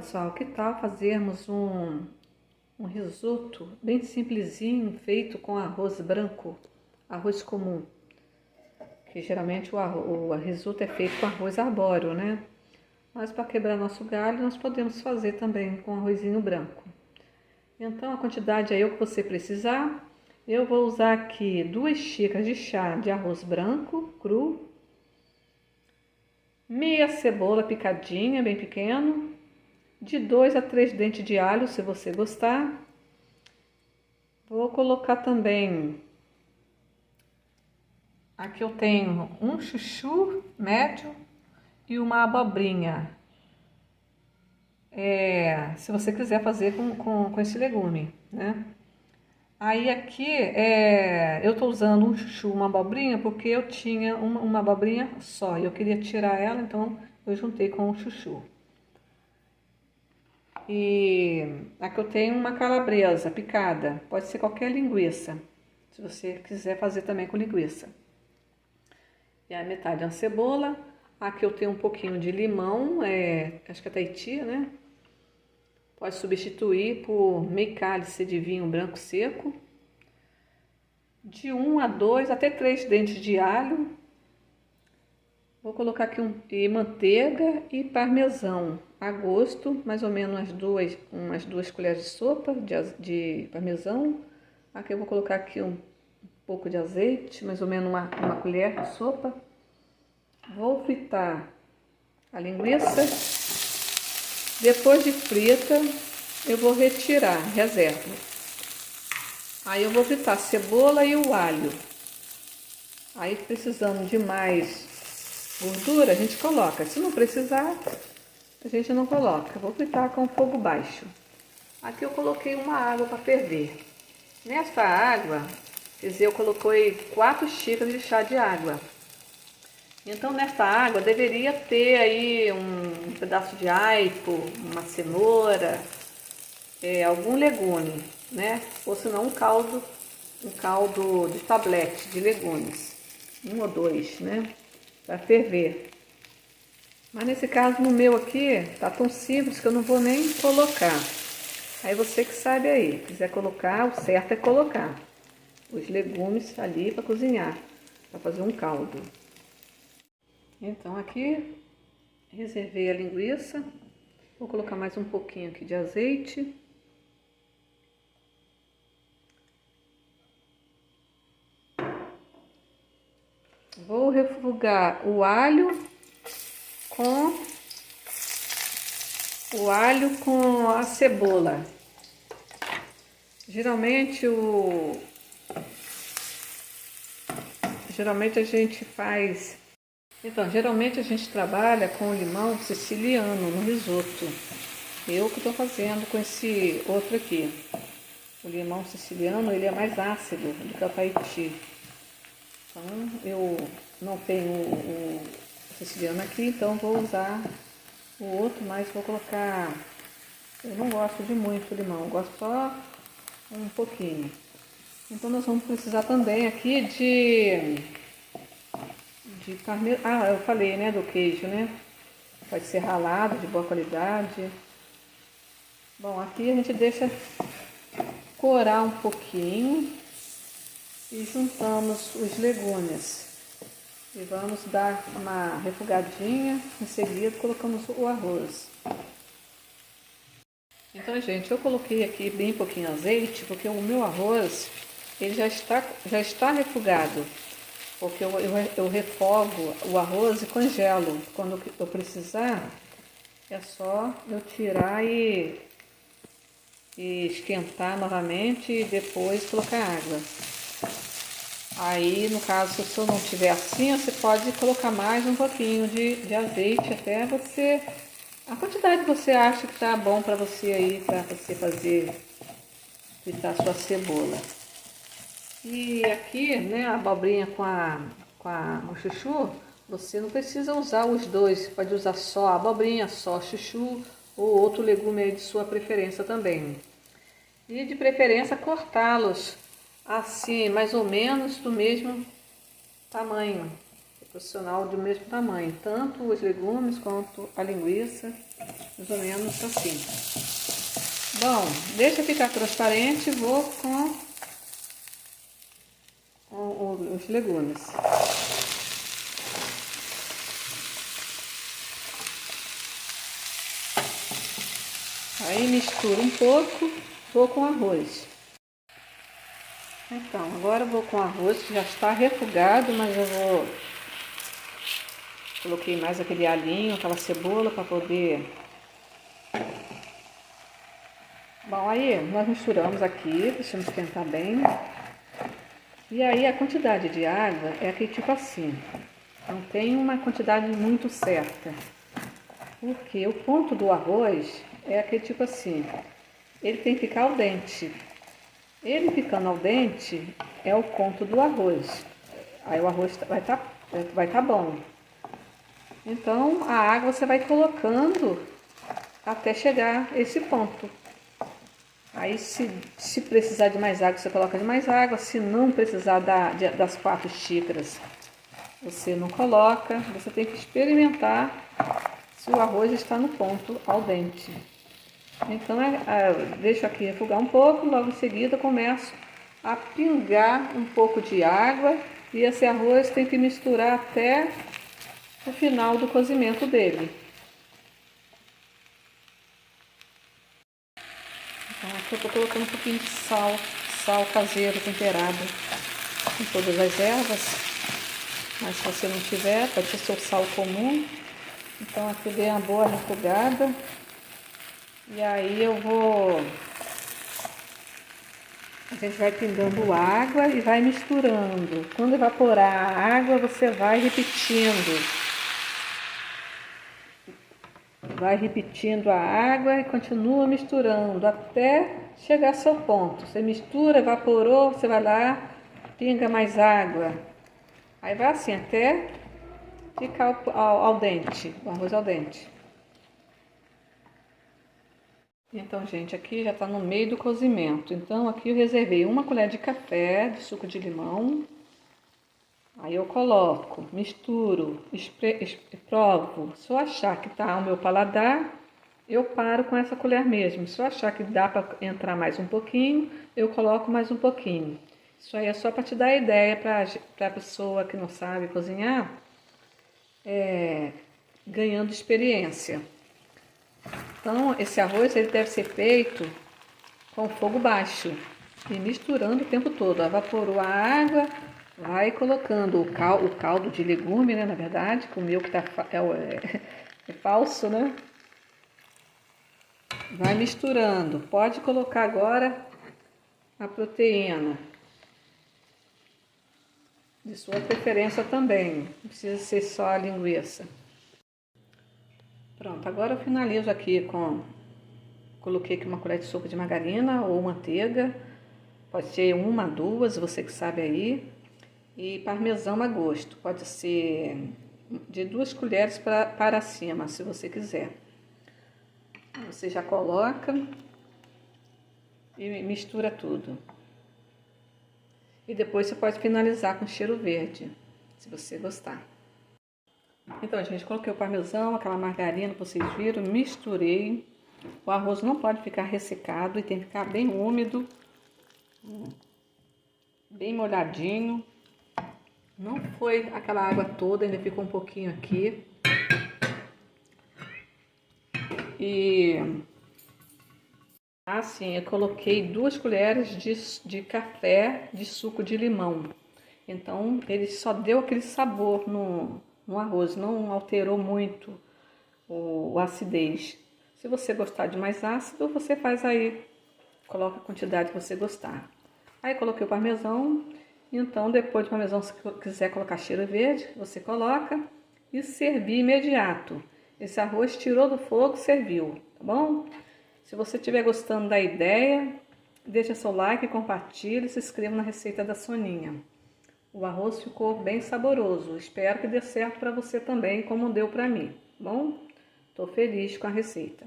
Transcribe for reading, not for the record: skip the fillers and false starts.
pessoal, que tal fazermos um risoto bem simplesinho, feito com arroz branco, arroz comum, que geralmente o risoto é feito com arroz arbóreo, né? Mas para quebrar nosso galho, nós podemos fazer também com arrozinho branco. Então, a quantidade aí é o que você precisar. Eu vou usar aqui 2 xícaras de chá de arroz branco, cru, meia cebola picadinha, bem pequeno, de 2 a 3 dentes de alho, se você gostar. Vou colocar também, aqui eu tenho um chuchu médio e uma abobrinha. Se você quiser fazer com esse legume, né? Aí aqui eu tô usando um chuchu, uma abobrinha, porque eu tinha uma abobrinha só e eu queria tirar ela, então eu juntei com o chuchu. E aqui eu tenho uma calabresa picada, pode ser qualquer linguiça, se você quiser fazer também com linguiça. E a metade é uma cebola. Aqui eu tenho um pouquinho de limão, acho que é Tahiti, né? Pode substituir por meio cálice de vinho branco seco. De 1 a 2 até 3 dentes de alho. Vou colocar aqui manteiga e parmesão a gosto, mais ou menos umas duas colheres de sopa de parmesão. Aqui eu vou colocar aqui um pouco de azeite, mais ou menos uma colher de sopa. Vou fritar a linguiça. Depois de frita, eu vou retirar, reserva. Aí eu vou fritar a cebola e o alho. Aí, precisando de mais gordura, a gente coloca. Se não precisar, a gente não coloca. Vou fritar com fogo baixo. Aqui eu coloquei uma água para ferver. Nessa água, quer dizer, eu coloquei 4 xícaras de chá de água. Então, nessa água deveria ter aí um pedaço de aipo, uma cenoura, algum legume, né? Ou senão um caldo de tablete de legumes, 1 ou 2, né? Para ferver. Mas nesse caso, no meu aqui, tá tão simples que eu não vou nem colocar. Aí você que sabe aí, quiser colocar, o certo é colocar os legumes ali para cozinhar, para fazer um caldo. Então aqui reservei a linguiça, vou colocar mais um pouquinho aqui de azeite. Vou refogar o alho com a cebola. Geralmente a gente faz. Então, geralmente a gente trabalha com limão siciliano no risoto. Eu que estou fazendo com esse outro aqui. O limão siciliano, ele é mais ácido do que o Tahiti. Então, eu não tenho o siciliano aqui, então vou usar o outro, mas vou colocar. Eu não gosto de muito limão, eu gosto só um pouquinho. Então, nós vamos precisar também aqui de parmesão. Ah, eu falei, né, do queijo, né? Pode ser ralado, de boa qualidade. Bom, aqui a gente deixa corar um pouquinho e juntamos os legumes. E vamos dar uma refogadinha, em seguida colocamos o arroz. Então, gente, eu coloquei aqui bem pouquinho azeite, porque o meu arroz, ele já está refogado. Porque eu refogo o arroz e congelo. Quando eu precisar, é só eu tirar e esquentar novamente e depois colocar água. Aí, no caso, se o senhor não tiver assim, você pode colocar mais um pouquinho de azeite até você... A quantidade que você acha que tá bom para você aí, para você fazer fritar a sua cebola. E aqui, né, a abobrinha com o chuchu, você não precisa usar os dois, pode usar só a abobrinha, só chuchu ou outro legume aí de sua preferência também. E de preferência cortá-los assim, mais ou menos do mesmo tamanho. proporcional do mesmo tamanho, tanto os legumes quanto a linguiça, mais ou menos assim. Bom, deixa ficar transparente, vou com os legumes. Aí misturo um pouco, vou com arroz. Então, agora eu vou com arroz que já está refogado, mas eu vou... Coloquei mais aquele alhinho, aquela cebola para poder... Bom, aí nós misturamos aqui, deixamos esquentar bem. E aí a quantidade de água é aquele tipo assim, não tem uma quantidade muito certa. Porque o ponto do arroz é aquele tipo assim, ele tem que ficar al dente. Ele ficando al dente é o ponto do arroz. Aí o arroz vai tá bom. Então a água você vai colocando até chegar a esse ponto. Aí se precisar de mais água, você coloca de mais água. Se não precisar das 4 xícaras, você não coloca. Você tem que experimentar se o arroz está no ponto al dente. Então deixo aqui refogar um pouco, logo em seguida começo a pingar um pouco de água. E esse arroz tem que misturar até o final do cozimento dele. Então aqui eu estou colocando um pouquinho de sal caseiro temperado com todas as ervas, mas se você não tiver, pode ser seu sal comum. Então aqui eu dei uma boa refogada e aí a gente vai pingando água e vai misturando. Quando evaporar a água, você vai repetindo a água e continua misturando até chegar ao seu ponto. Você mistura, evaporou, você vai lá, pinga mais água. Aí vai assim até ficar al dente, o arroz al dente. Então, gente, aqui já está no meio do cozimento. Então, aqui eu reservei 1 colher de café de suco de limão. Aí eu coloco, misturo, provo. Se eu achar que tá ao meu paladar, eu paro com essa colher mesmo. Se eu achar que dá para entrar mais um pouquinho, eu coloco mais um pouquinho. Isso aí é só para te dar ideia para a pessoa que não sabe cozinhar, ganhando experiência. Então, esse arroz ele deve ser feito com fogo baixo e misturando o tempo todo. Evaporou a água, vai colocando o caldo de legume, né? Na verdade, que o meu que é falso, né? Vai misturando. Pode colocar agora a proteína de sua preferência também. Não precisa ser só a linguiça. Pronto, agora eu finalizo aqui coloquei aqui 1 colher de sopa de margarina ou manteiga, pode ser 1, 2, você que sabe aí, e parmesão a gosto, pode ser de 2 colheres para cima, se você quiser. Você já coloca e mistura tudo. E depois você pode finalizar com cheiro verde, se você gostar. Então, gente, coloquei o parmesão, aquela margarina que vocês viram, misturei. O arroz não pode ficar ressecado e tem que ficar bem úmido, bem molhadinho. Não foi aquela água toda, ainda ficou um pouquinho aqui. E assim, eu coloquei 2 colheres de café de suco de limão. Então, ele só deu aquele sabor no arroz, não alterou muito a acidez. Se você gostar de mais ácido, você faz aí, coloca a quantidade que você gostar. Aí coloquei o parmesão, então depois do parmesão, se quiser colocar cheiro verde, você coloca e servir imediato. Esse arroz tirou do fogo, serviu, tá bom? Se você estiver gostando da ideia, deixa seu like, compartilhe e se inscreva na receita da Soninha. O arroz ficou bem saboroso, espero que dê certo para você também, como deu para mim, tá bom? Tô feliz com a receita.